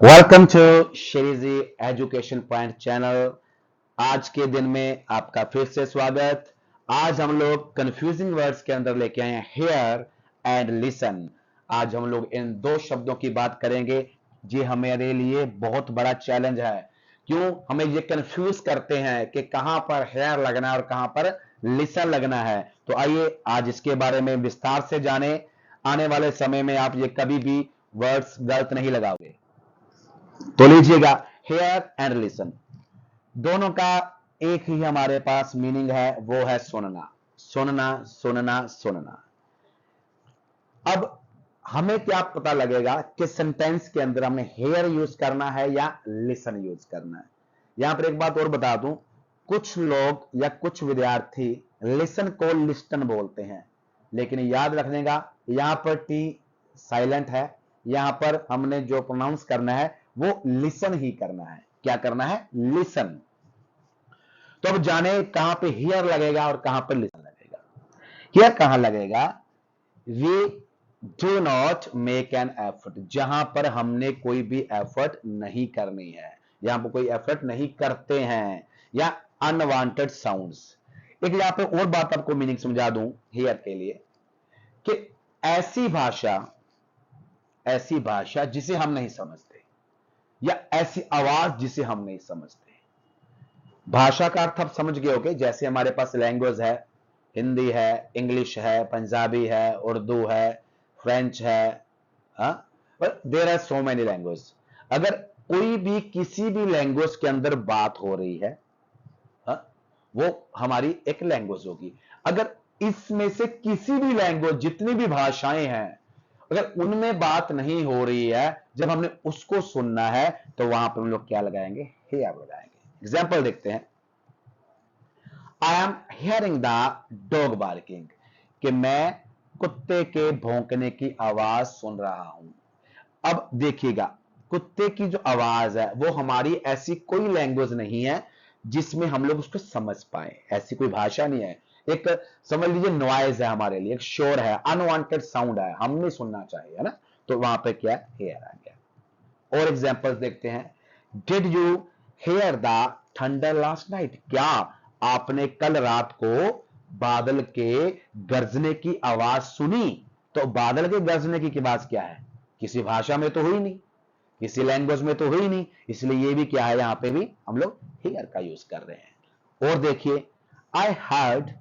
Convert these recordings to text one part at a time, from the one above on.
Welcome to Sheriji education point channel. आज के दिन में आपका फिर से स्वागत। आज हम लोग कंफ्यूजिंग वर्ड्स के अंदर लेके आए हैं हेयर एंड लिसन। आज हम लोग इन दो शब्दों की बात करेंगे। ये हमारे लिए बहुत बड़ा चैलेंज है। क्यों हमें ये कंफ्यूज करते हैं कि कहां पर हेयर लगना है और कहां पर लिसन लगना है। तो आइए आज इसके बारे में विस्तार से जाने। आने वाले समय में आप ये कभी भी वर्ड्स गलत नहीं लगाओगे। तो लीजिएगा, हेयर एंड लिसन दोनों का एक ही हमारे पास मीनिंग है, वो है सुनना सुनना सुनना सुनना। अब हमें क्या पता लगेगा कि सेंटेंस के अंदर हमें हेयर यूज करना है या लिसन यूज करना है। यहां पर एक बात और बता दूं, कुछ लोग या कुछ विद्यार्थी लिसन को लिस्टन बोलते हैं, लेकिन याद रखने का यहां पर टी साइलेंट है। यहां पर हमने जो प्रोनाउंस करना है वो लिसन ही करना है। क्या करना है? लिसन। तो अब जाने कहां पे हियर लगेगा और कहां पर लिसन लगेगा। हियर कहां लगेगा? We do not make an effort, जहां पर हमने कोई भी एफर्ट नहीं करनी है, यहां पर कोई एफर्ट नहीं करते हैं, या अनवांटेड साउंड्स। एक यहां पर और बात आपको मीनिंग समझा दूं हियर के लिए, कि ऐसी भाषा जिसे हम नहीं समझते, या ऐसी आवाज जिसे हम नहीं समझते। भाषा का अर्थ आप समझ गए होगे। जैसे हमारे पास लैंग्वेज है, हिंदी है, इंग्लिश है, पंजाबी है, उर्दू है, फ्रेंच है, there are so many language. अगर कोई भी किसी भी लैंग्वेज के अंदर बात हो रही है, हा? वो हमारी एक लैंग्वेज होगी। अगर इसमें से किसी भी लैंग्वेज, जितनी भी भाषाएं हैं, अगर उनमें बात नहीं हो रही है, जब हमने उसको सुनना है, तो वहां पर हम लोग क्या लगाएंगे? हेयर लगाएंगे। एग्जाम्पल देखते हैं। I am hearing the dog barking, कि मैं कुत्ते के भौंकने की आवाज सुन रहा हूं। अब देखिएगा, कुत्ते की जो आवाज है वो हमारी ऐसी कोई लैंग्वेज नहीं है जिसमें हम लोग उसको समझ पाए। ऐसी कोई भाषा नहीं है। एक समझ लीजिए नॉइज है हमारे लिए, एक शोर है, अनवांटेड साउंड है, हम नहीं सुनना चाहिए, है ना। तो वहां पे क्या हेयर आ गया। और एग्जांपल्स देखते हैं। Did you hear the thunder last night, क्या आपने कल रात को बादल के गरजने की आवाज सुनी? तो बादल के गरजने की आवाज क्या है? किसी भाषा में तो हुई नहीं, किसी लैंग्वेज में तो हुई नहीं, इसलिए ये भी क्या है, यहां पे भी हम लोग हेयर का यूज कर रहे हैं। और देखिए, I heard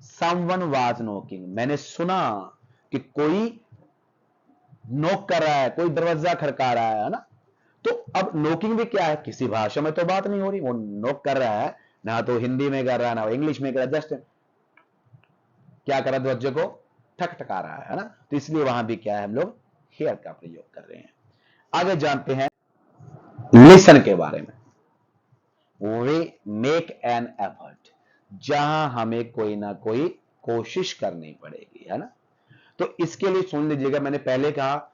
someone was knocking, मैंने सुना कि कोई नॉक कर रहा है, कोई दरवाजा खड़का रहा है ना। तो अब नॉकिंग भी क्या है? किसी भाषा में तो बात नहीं हो रही, वो नॉक कर रहा है, ना तो हिंदी में कर रहा है ना इंग्लिश में कर रहा है, जस्ट क्या कर रहा है, दरवाजे को ठकठका रहा है ना। तो इसलिए वहां भी क्या है, हम लोग हेयर का प्रयोग कर रहे हैं। आगे जानते हैं लिसन के बारे में। वे मेक एन एफर्ट, जहां हमें कोई ना कोई कोशिश करनी पड़ेगी, है ना। तो इसके लिए सुन लीजिएगा, मैंने पहले कहा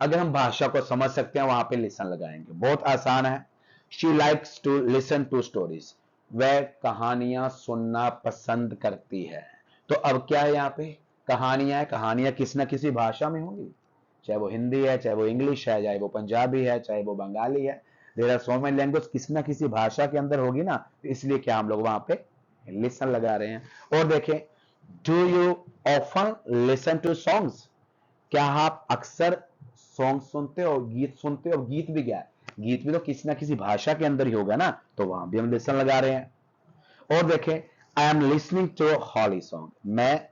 अगर हम भाषा को समझ सकते हैं वहां पे लिसन लगाएंगे। बहुत आसान है। She likes to listen to stories, वह कहानियां सुनना पसंद करती है। तो अब क्या है, यहां पे कहानियां है, कहानियां किसी ना किसी भाषा में होंगी, चाहे वो हिंदी है, चाहे वो इंग्लिश है, चाहे वो पंजाबी है, चाहे वो बंगाली है। There are so many language, किसी ना किसी भाषा के अंदर होगी ना। तो इसलिए क्या हम लोग वहां पे लिसन लगा रहे हैं। और देखें, do you often listen to songs, क्या आप अक्सर सॉन्ग सुनते हो, गीत सुनते हो? गीत भी क्या है, गीत भी तो किसी ना किसी भाषा के अंदर ही होगा ना। तो वहां भी हम लिसन लगा रहे हैं। और देखें, I am listening to holy song, मैं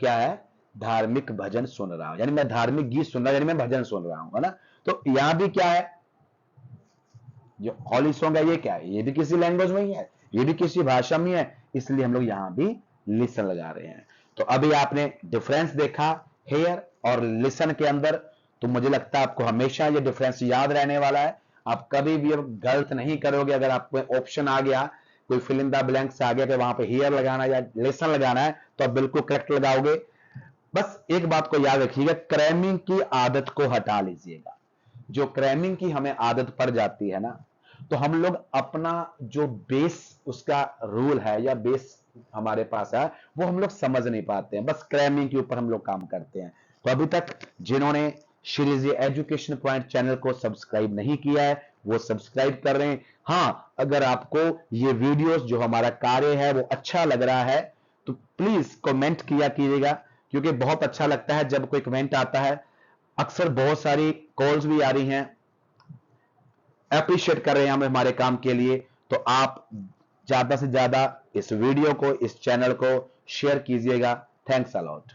क्या है, धार्मिक भजन सुन रहा हूं, यानी मैं धार्मिक गीत सुन रहा हूं, यानी मैं भजन सुन रहा हूं, है ना। तो यहां भी क्या है, जो हॉली सॉन्ग है ये क्या है, ये भी किसी लैंग्वेज में ही है, ये भी किसी भाषा में है, इसलिए हम लोग यहां भी लिसन लगा रहे हैं। तो अभी आपने डिफरेंस देखा हेयर और लिसन के अंदर। तो मुझे लगता है आपको हमेशा ये डिफरेंस याद रहने वाला है। आप कभी भी अब गलत नहीं करोगे। अगर आपको ऑप्शन आ गया, कोई फिल इन द ब्लैंक्स आ गया कि वहां पे हेयर लगाना या लिसन लगाना है, तो आप बिल्कुल करेक्ट लगाओगे। बस एक बात को याद रखिएगा, क्रैमिंग की आदत को हटा लीजिएगा। जो क्रैमिंग की हमें आदत पड़ जाती है ना, तो हम लोग अपना जो बेस उसका रूल है या बेस हमारे पास है, वो हम लोग समझ नहीं पाते हैं, बस क्रैमिंग के ऊपर हम लोग काम करते हैं। तो अभी तक जिन्होंने श्रीजी एजुकेशन पॉइंट चैनल को सब्सक्राइब नहीं किया है वो सब्सक्राइब कर रहे हैं। हां, अगर आपको ये वीडियोस जो हमारा कार्य है वो अच्छा लग रहा है तो प्लीज कमेंट किया कीजिएगा, क्योंकि बहुत अच्छा लगता है जब कोई कमेंट आता है। अक्सर बहुत सारी कॉल्स भी आ रही हैं, अप्रिशिएट कर रहे हैं हम हमारे काम के लिए। तो आप ज्यादा से ज्यादा इस वीडियो को, इस चैनल को शेयर कीजिएगा। Thanks a lot.